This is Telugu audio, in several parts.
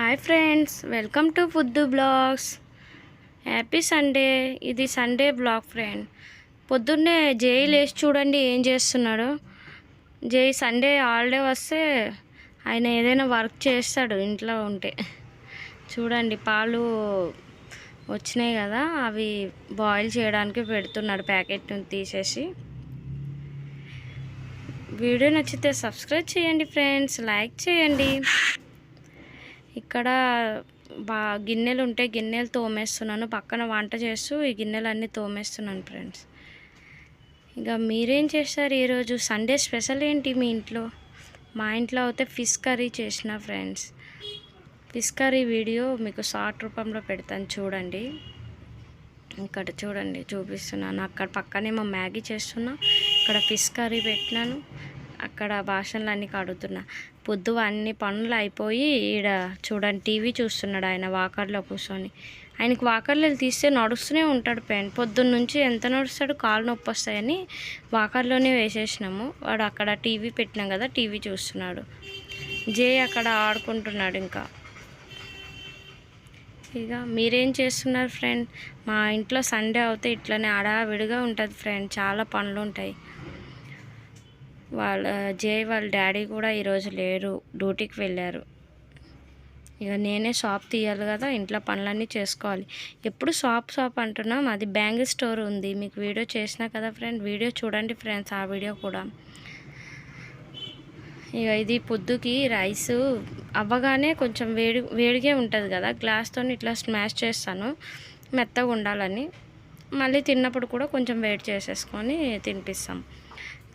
Hi friends, welcome to food blogs. Happy Sunday. ఇది సండే బ్లాగ్ ఫ్రెండ్. పొద్దున్నే జై లేచి చూడండి ఏం చేస్తున్నాడు. జై సండే హాలిడే వస్తే ఆయన ఏదైనా వర్క్ చేస్తాడు ఇంట్లో ఉంటే. చూడండి పాలు వచ్చినాయి కదా, అవి బాయిల్ చేయడానికి పెడుతున్నాడు ప్యాకెట్ తీసేసి. వీడియో నచ్చితే సబ్స్క్రైబ్ చేయండి ఫ్రెండ్స్, లైక్ చేయండి. ఇక్కడ గిన్నెలు ఉంటే గిన్నెలు తోమేస్తున్నాను, పక్కన వంట చేస్తూ ఈ గిన్నెలన్నీ తోమేస్తున్నాను ఫ్రెండ్స్. ఇక మీరేం చేస్తారు ఈరోజు? సండే స్పెషల్ ఏంటి మీ ఇంట్లో? మా ఇంట్లో అయితే ఫిష్ కర్రీ చేసిన ఫ్రెండ్స్. ఫిష్ కర్రీ వీడియో మీకు షార్ట్ రూపంలో పెడతాను చూడండి. ఇక్కడ చూడండి చూపిస్తున్నాను. అక్కడ పక్కనేమో మ్యాగీ చేస్తున్నా, ఇక్కడ ఫిష్ కర్రీ పెట్టినాను, అక్కడ బాసనలు అన్నీ కడుగుతున్నా. పొద్దు అన్ని పనులు అయిపోయి ఈడ చూడండి టీవీ చూస్తున్నాడు ఆయన వాకర్లో కూర్చొని. ఆయనకి వాకర్లు తీస్తే నడుస్తూనే ఉంటాడు ఫ్రెండ్. పొద్దున్న నుంచి ఎంత నడుస్తాడు, కాళ్ళు నొప్పి వస్తాయని వాకర్లోనే వేసేసినాము. వాడు అక్కడ టీవీ పెట్టినాం కదా, టీవీ చూస్తున్నాడు. జే అక్కడ ఆడుకుంటున్నాడు. ఇంకా ఇక మీరేం చేస్తున్నారు ఫ్రెండ్? మా ఇంట్లో సండే అవుతే ఇట్లనే హడావిడిగా ఉంటుంది ఫ్రెండ్, చాలా పనులు ఉంటాయి. వాళ్ళ డాడీ కూడా ఈరోజు లేరు, డ్యూటీకి వెళ్ళారు. ఇక నేనే షాప్ తీయాలి కదా, ఇంట్లో పనులన్నీ చేసుకోవాలి. ఎప్పుడు షాప్ అంటున్నాం, అది బ్యాంగిల్ స్టోర్ ఉంది, మీకు వీడియో చేసినా కదా ఫ్రెండ్. వీడియో చూడండి ఫ్రెండ్స్, ఆ వీడియో కూడా. ఇక ఇది పొద్దుకి రైస్ అవ్వగానే కొంచెం వేడిగా ఉంటుంది కదా, గ్లాస్తో ఇట్లా స్మాష్ చేస్తాను మెత్తగా ఉండాలని. మళ్ళీ తిన్నప్పుడు కూడా కొంచెం వేడి చేసేసుకొని తినిపిస్తాం.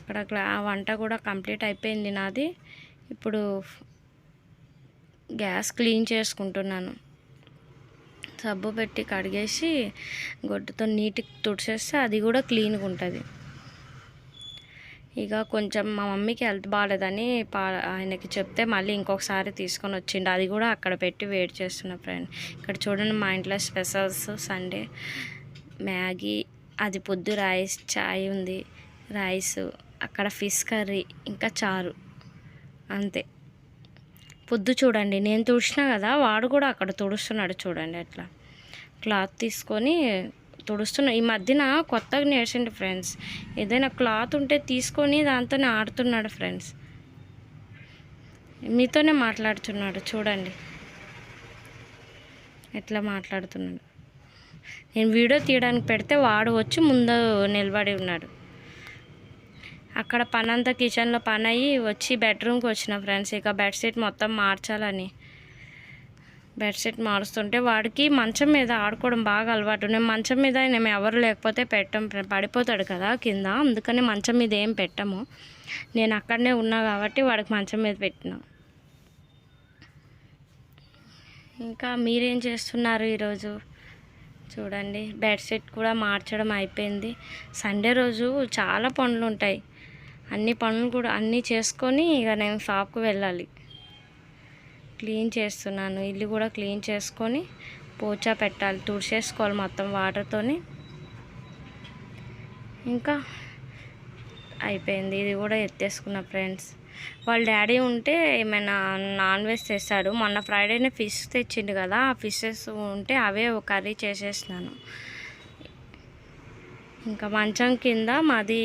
ఇక్కడ వంట కూడా కంప్లీట్ అయిపోయింది నాది. ఇప్పుడు గ్యాస్ క్లీన్ చేసుకుంటున్నాను. సబ్బు పెట్టి కడిగేసి గొడ్డతో నీట్గా తుడిచేస్తే అది కూడా క్లీన్గా ఉంటుంది. ఇక కొంచెం మా మమ్మీకి హెల్త్ బాగాలేదని ఆయనకి చెప్తే మళ్ళీ ఇంకొకసారి తీసుకొని వచ్చిండు, అది కూడా అక్కడ పెట్టి వేడి చేస్తున్నా ఫ్రెండ్. ఇక్కడ చూడండి మా ఇంట్లో స్పెషల్స్ సండే మ్యాగీ, అది పొద్దు రైస్, చాయ్ ఉంది, రైస్, అక్కడ ఫిష్ కర్రీ, ఇంకా చారు, అంతే. పొద్దు చూడండి నేను తుడిచినా కదా, వాడు కూడా అక్కడ తుడుస్తున్నాడు చూడండి. అట్లా క్లాత్ తీసుకొని తుడుస్తున్నా. ఈ మధ్యన కొత్తగా నేర్చండి ఫ్రెండ్స్, ఏదైనా క్లాత్ ఉంటే తీసుకొని దాంతోనే ఆడుతున్నాడు ఫ్రెండ్స్. మీతోనే మాట్లాడుతున్నాడు చూడండి, ఎట్లా మాట్లాడుతున్నాడు. నేను వీడియో తీయడానికి పెడితే వాడు వచ్చి ముందు నిలబడి ఉన్నాడు. అక్కడ పని అంతా కిచెన్లో పని అయ్యి వచ్చి బెడ్రూమ్కి వచ్చిన ఫ్రెండ్స్. ఇక బెడ్షీట్ మొత్తం మార్చాలని బెడ్షీట్ మారుస్తుంటే వాడికి మంచం మీద ఆడుకోవడం బాగా అలవాటు. నేను మంచం మీద మేము ఎవరు లేకపోతే పెట్టాం, పడిపోతాడు కదా కింద, అందుకని మంచం మీద ఏం పెట్టము. నేను అక్కడనే ఉన్నా కాబట్టి వాడికి మంచం మీద పెట్టినా. ఇంకా మీరేం చేస్తున్నారు ఈరోజు? చూడండి బెడ్షీట్ కూడా మార్చడం అయిపోయింది. సండే రోజు చాలా పనులు ఉంటాయి, అన్ని పనులు కూడా అన్నీ చేసుకొని ఇక నేను షాప్కి వెళ్ళాలి. క్లీన్ చేస్తున్నాను, ఇల్లు కూడా క్లీన్ చేసుకొని పోచా పెట్టాలి, తుడిచేసుకోవాలి మొత్తం వాటర్తోని. ఇంకా అయిపోయింది, ఇది కూడా ఎత్తేసుకున్న ఫ్రెండ్స్. వాళ్ళ డాడీ ఉంటే ఏమైనా నాన్ వెజ్ తెస్తాడు. మొన్న ఫ్రైడేనే ఫిష్ తెచ్చిండు కదా, ఆ ఫిషెస్ ఉంటే అవే కర్రీ చేసేసినాను. ఇంకా మంచం కింద మాది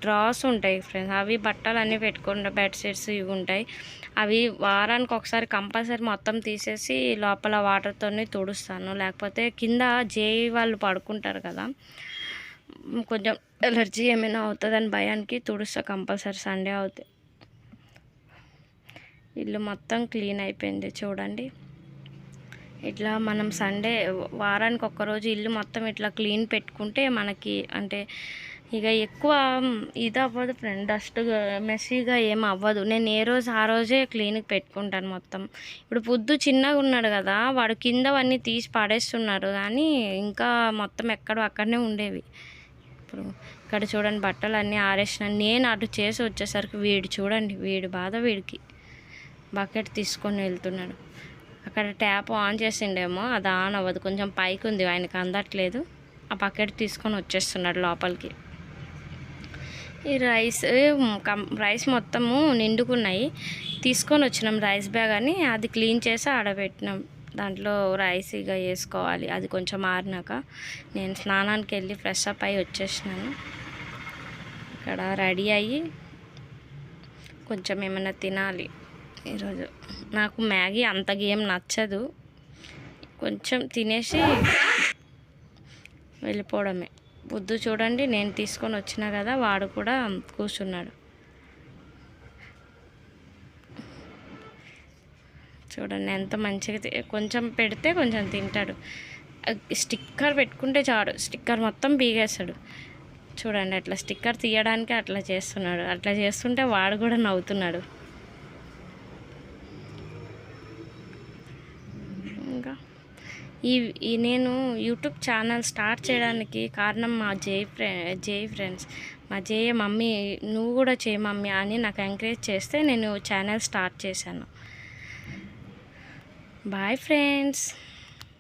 డ్రాస్ ఉంటాయి ఫ్రెండ్స్, అవి బట్టలు అన్నీ పెట్టుకుంటా, బెడ్షీట్స్ ఇవి ఉంటాయి. అవి వారానికి ఒకసారి కంపల్సరీ మొత్తం తీసేసి లోపల వాటర్తో తుడుస్తాను, లేకపోతే కింద జేఈ వాళ్ళు పడుకుంటారు కదా, కొంచెం ఎలర్జీ ఏమైనా అవుతుందని భయానికి తుడుస్తా కంపల్సరీ సండే అవుతాయి. ఇల్లు మొత్తం క్లీన్ అయిపోయింది చూడండి. ఇట్లా మనం సండే వారానికి ఒక్కరోజు ఇల్లు మొత్తం ఇట్లా క్లీన్ పెట్టుకుంటే మనకి అంటే ఇక ఎక్కువ ఇది అవ్వదు ఫ్రెండ్, డస్ట్గా మెస్సీగా ఏం అవ్వదు. నేను ఏ రోజు ఆ రోజే క్లీన్కి పెట్టుకుంటాను మొత్తం. ఇప్పుడు పొద్దు చిన్నగా ఉన్నాడు కదా, వాడు కిందవన్నీ తీసి పడేస్తున్నారు, కానీ ఇంకా మొత్తం ఎక్కడో అక్కడనే ఉండేవి. ఇప్పుడు ఇక్కడ చూడండి బట్టలు అన్నీ ఆరేసిన. నేను అటు చేసి వచ్చేసరికి వీడు చూడండి, వీడి బాధ వీడికి. బకెట్ తీసుకొని వెళ్తున్నాడు. అక్కడ ట్యాప్ ఆన్ చేసిండేమో, అది ఆన్ అవ్వదు, కొంచెం పైకి ఉంది, ఆయనకు అందట్లేదు. ఆ బకెట్ తీసుకొని వచ్చేస్తున్నాడు లోపలికి. ఈ రైస్ మొత్తము నిండుకున్నాయి, తీసుకొని వచ్చినాం రైస్ బ్యాగ్ అని, అది క్లీన్ చేసి ఆడబెట్టినాం. దాంట్లో రైస్ ఇక వేసుకోవాలి. అది కొంచెం ఆరినాక నేను స్నానానికి వెళ్ళి ఫ్రెష్ అప్ అయ్యి వచ్చేసినాను. ఇక్కడ రెడీ అయ్యి కొంచెం ఏమైనా తినాలి ఈరోజు. నాకు మ్యాగీ అంతగా ఏం నచ్చదు, కొంచెం తినేసి వెళ్ళిపోవడమే. బుద్ధు చూడండి, నేను తీసుకొని వచ్చినా కదా, వాడు కూడా కూర్చున్నాడు. చూడండి ఎంత మంచిగా కొంచెం పెడితే కొంచెం తింటాడు. స్టిక్కర్ పెట్టుకుంటే చాడు, స్టిక్కర్ మొత్తం పీగేస్తాడు. చూడండి అట్లా స్టిక్కర్ తీయడానికి అట్లా చేస్తున్నాడు. అట్లా చేస్తుంటే వాడు కూడా నవ్వుతున్నాడు. ఇంకా ఈ నేను యూట్యూబ్ ఛానల్ స్టార్ట్ చేయడానికి కారణం మా జై ఫ్రెండ్స్. మా జయ మమ్మీ నువ్వు కూడా చేయి మమ్మీ అని నాకు ఎంకరేజ్ చేస్తే నేను ఛానల్ స్టార్ట్ చేశాను. Bye friends.